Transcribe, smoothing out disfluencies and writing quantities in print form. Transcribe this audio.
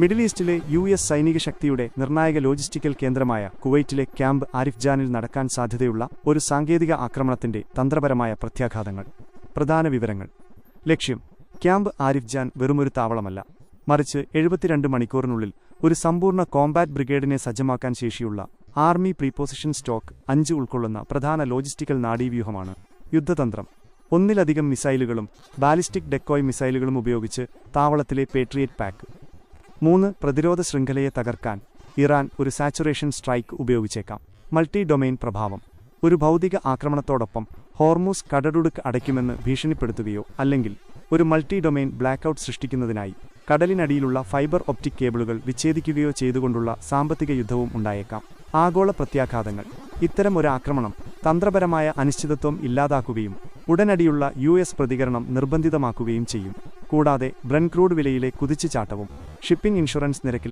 Middle ഈസ്റ്റിലെ US സൈനിക ശക്തിയുടെ നിർണായക ലോജിസ്റ്റിക്കൽ കേന്ദ്രമായ കുവൈറ്റിലെ ക്യാമ്പ് ആരിഫ് ജാനിൽ നടക്കാൻ സാധ്യതയുള്ള ഒരു സാങ്കേതിക ആക്രമണത്തിന്റെ തന്ത്രപരമായ പ്രത്യാഘാതങ്ങൾ. പ്രധാന വിവരങ്ങൾ. ലക്ഷ്യം: ക്യാമ്പ് ആരിഫ് ജാൻ വെറുമൊരു താവളമല്ല, മറിച്ച് 72 മണിക്കൂറിനുള്ളിൽ ഒരു സമ്പൂർണ്ണ കോംബാറ്റ് ബ്രിഗേഡിനെ സജ്ജമാക്കാൻ ശേഷിയുള്ള ആർമി പ്രീപൊസിഷൻ സ്റ്റോക്ക് 5 ഉൾക്കൊള്ളുന്ന പ്രധാന ലോജിസ്റ്റിക്കൽ നാഡീവ്യൂഹമാണ്. യുദ്ധതന്ത്രം: ഒന്നിലധികം മിസൈലുകളും ബാലിസ്റ്റിക് ഡെക്കോയ് മിസൈലുകളും ഉപയോഗിച്ച് താവളത്തിലെ പേട്രിയറ്റ് പാക്ക്. 3. പ്രതിരോധ ശൃംഖലയെ തകർക്കാൻ ഇറാൻ ഒരു സാച്ചുറേഷൻ സ്ട്രൈക്ക് ഉപയോഗിച്ചേക്കാം. മൾട്ടി ഡൊമെയിൻ പ്രഭാവം: ഒരു ഭൗതിക ആക്രമണത്തോടൊപ്പം ഹോർമൂസ് കടലിടുക്ക് അടയ്ക്കുമെന്ന് ഭീഷണിപ്പെടുത്തുകയോ അല്ലെങ്കിൽ ഒരു മൾട്ടി ഡൊമെയിൻ ബ്ലാക്കൌട്ട് സൃഷ്ടിക്കുന്നതിനായി കടലിനടിയിലുള്ള ഫൈബർ ഒപ്റ്റിക് കേബിളുകൾ വിച്ഛേദിക്കുകയോ ചെയ്തുകൊണ്ടുള്ള സാമ്പത്തിക യുദ്ധവും ഉണ്ടായേക്കാം. ആഗോള പ്രത്യാഘാതങ്ങൾ: ഇത്തരം ഒരു ആക്രമണം തന്ത്രപരമായ അനിശ്ചിതത്വം ഇല്ലാതാക്കുകയും ഉടനടിയുള്ള US പ്രതികരണം നിർബന്ധിതമാക്കുകയും ചെയ്യും. കൂടാതെ ബ്രന്റ് ക്രൂഡ് വിലയിലെ കുതിച്ചുചാട്ടവും ഷിപ്പിംഗ് ഇൻഷുറൻസ് നിരക്കിൽ